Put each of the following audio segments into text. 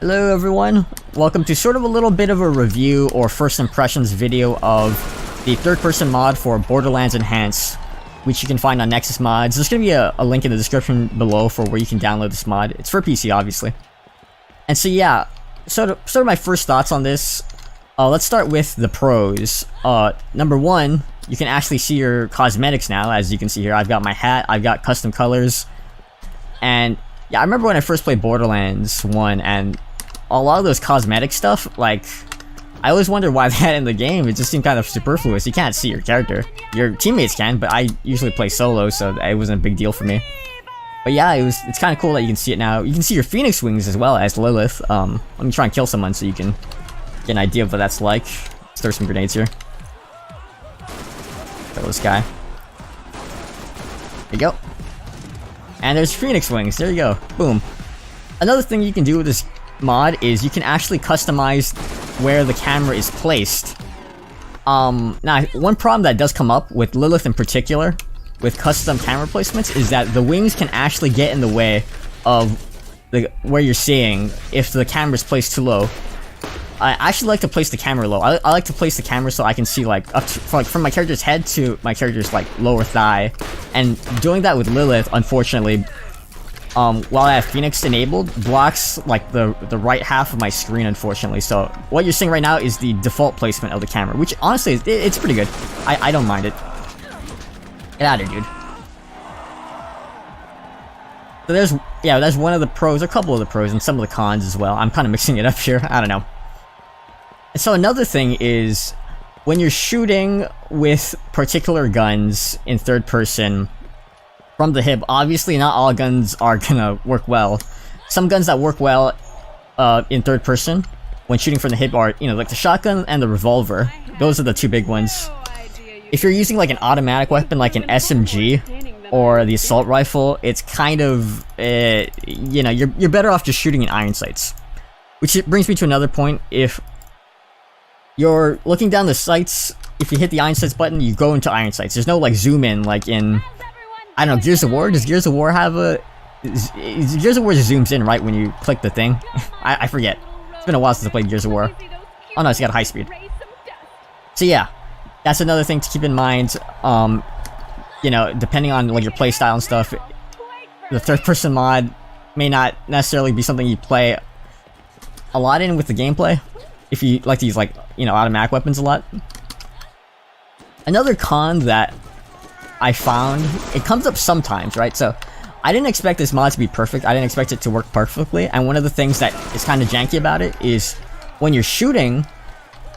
Hello everyone, welcome to sort of a little bit of a review or first impressions video of the third-person mod for Borderlands Enhanced, which you can find on Nexus Mods. There's going to be a link in the description below for where you can download this mod. It's for PC, obviously. And so yeah, sort of my first thoughts on this. Let's start with the pros. Number one, you can actually see your cosmetics now, as you can see here. I've got my hat, I've got custom colors, and yeah, I remember when I first played Borderlands 1, and a lot of those cosmetic stuff, like, I always wondered why they had in the game. It just seemed kind of superfluous. You can't see your character. Your teammates can, but I usually play solo, so it wasn't a big deal for me. But yeah, it's kind of cool that you can see it now. You can see your phoenix wings as well as Lilith. Let me try and kill someone so you can get an idea of what that's like. Let's throw some grenades here. Kill this guy. There you go. And there's phoenix wings. There you go. Boom. Another thing you can do with this mod is you can actually customize where the camera is placed. Now, one problem that does come up with Lilith in particular, with custom camera placements, is that the wings can actually get in the way of where you're seeing if the camera's placed too low. I actually like to place the camera low. I like to place the camera so I can see like up to, from my character's head to my character's like lower thigh. And doing that with Lilith, unfortunately, while I have Phoenix enabled, blocks like the right half of my screen, unfortunately. So what you're seeing right now is the default placement of the camera, which honestly it's pretty good. I don't mind it. Get out of here, dude. So there's one of the pros, a couple of the pros, and some of the cons as well. I'm kind of mixing it up here. I don't know. And so another thing is when you're shooting with particular guns in third person from the hip, obviously not all guns are gonna work well. Some guns that work well in third person when shooting from the hip are, you know, like the shotgun and the revolver. Those are the two big ones. If you're using like an automatic weapon like an SMG or the assault rifle, it's kind of, you know, you're better off just shooting in iron sights. Which brings me to another point. If you're looking down the sights, if you hit the iron sights button, you go into iron sights. There's no like zoom in like in, I don't know, Gears of War? Does Gears of War have a... Gears of War just zooms in right when you click the thing? I forget. It's been a while since I played Gears of War. Oh no, it's got high speed. So yeah, that's another thing to keep in mind. You know, depending on like your playstyle and stuff, the third person mod may not necessarily be something you play a lot in with the gameplay, if you like to use like, you know, automatic weapons a lot. Another con that I found, it comes up sometimes, right? So I didn't expect this mod to be perfect. I didn't expect it to work perfectly. And one of the things that is kind of janky about it is when you're shooting,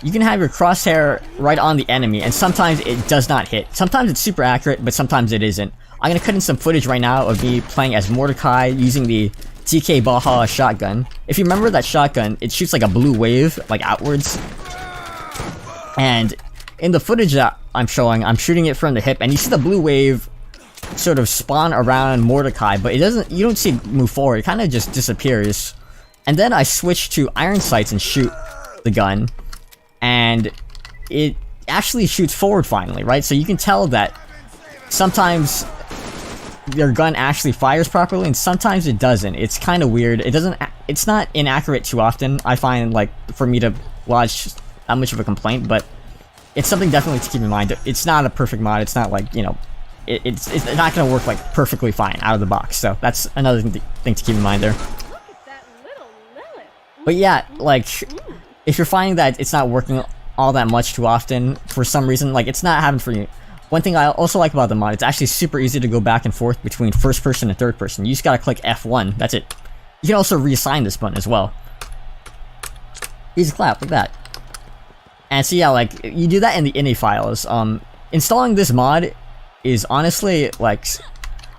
you can have your crosshair right on the enemy, and sometimes it does not hit. Sometimes it's super accurate, but sometimes it isn't. I'm gonna cut in some footage right now of me playing as Mordecai using the TK Baja shotgun. If you remember that shotgun, it shoots like a blue wave, like outwards. And in the footage that I'm showing, I'm shooting it from the hip, and you see the blue wave sort of spawn around Mordecai, but it doesn't, you don't see it move forward, it kind of just disappears. And then I switch to iron sights and shoot the gun, and it actually shoots forward finally, right? So you can tell that sometimes your gun actually fires properly, and sometimes it doesn't. It's kind of weird. It's not inaccurate too often, I find, like, for me to lodge that much of a complaint, but it's something definitely to keep in mind. It's not a perfect mod. It's not like, you know, it's not gonna work like perfectly fine out of the box. So that's another thing to keep in mind there. But yeah, like, if you're finding that it's not working all that much too often for some reason, like it's not happening for you. One thing I also like about the mod, it's actually super easy to go back and forth between first person and third person. You just gotta click F1. That's it. You can also reassign this button as well. Easy clap, like that. And so yeah, like, you do that in the ini files. Installing this mod is honestly, like,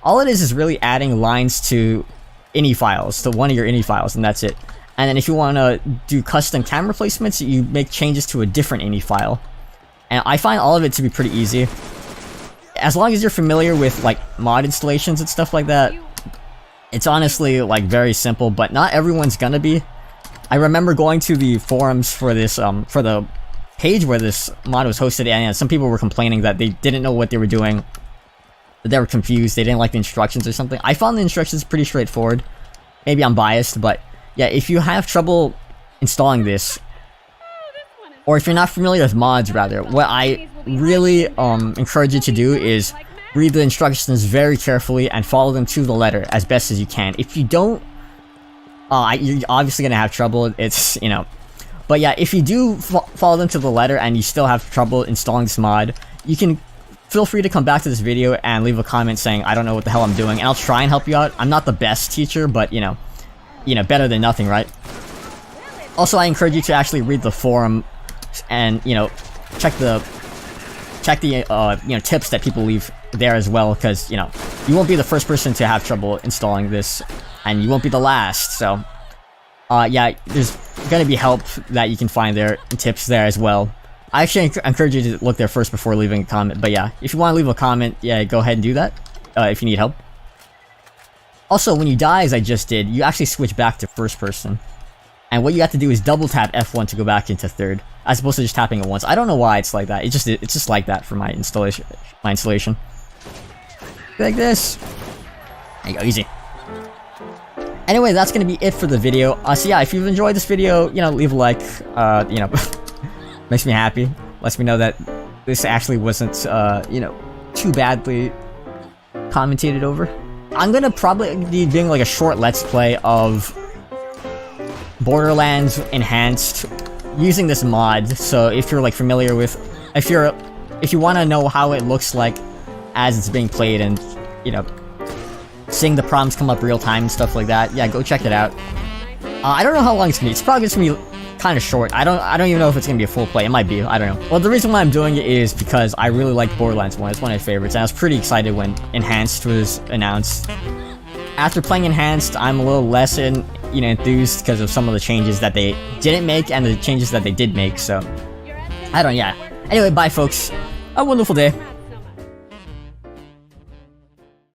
all it is really adding lines to ini files, to one of your ini files, and that's it. And then if you want to do custom camera placements, you make changes to a different ini file. And I find all of it to be pretty easy. As long as you're familiar with, like, mod installations and stuff like that, it's honestly, like, very simple, but not everyone's gonna be. I remember going to the forums for this, for the page where this mod was hosted, and some people were complaining that they didn't know what they were doing, that they were confused, they didn't like the instructions or something. I found the instructions pretty straightforward. Maybe I'm biased, but yeah, if you have trouble installing this, or if you're not familiar with mods, rather, what I really encourage you to do is read the instructions very carefully and follow them to the letter as best as you can. If you don't, you're obviously gonna have trouble. It's, you know, but yeah, if you do follow them to the letter and you still have trouble installing this mod, you can feel free to come back to this video and leave a comment saying, I don't know what the hell I'm doing, and I'll try and help you out. I'm not the best teacher, but you know, better than nothing, right? Also, I encourage you to actually read the forum and, you know, check the tips that people leave there as well, because, you know, you won't be the first person to have trouble installing this, and you won't be the last. So yeah, there's gonna be help that you can find there and tips there as well. I actually encourage you to look there first before leaving a comment, but yeah, if you want to leave a comment, yeah, go ahead and do that if you need help. Also, when you die, as I just did, you actually switch back to first person, and what you have to do is double tap F1 to go back into third, as opposed to just tapping it once. I don't know why it's like that. It's just like that for my installation. Like this. There you go, easy. Anyway, that's gonna be it for the video. So yeah, if you've enjoyed this video, you know, leave a like. You know, makes me happy. Lets me know that this actually wasn't, you know, too badly commentated over. I'm gonna probably be doing like a short let's play of Borderlands Enhanced using this mod. So if you're like familiar with, if you want to know how it looks like as it's being played, and you know, seeing the problems come up real time and stuff like that, yeah, go check it out. I don't know how long it's gonna be. It's probably just gonna be kind of short. I don't even know if it's gonna be a full play. It might be. I don't know. Well, the reason why I'm doing it is because I really like Borderlands 1. It's one of my favorites, and I was pretty excited when Enhanced was announced. After playing Enhanced, I'm a little less enthused because of some of the changes that they didn't make and the changes that they did make. So I don't. Yeah. Anyway, bye, folks. Have a wonderful day.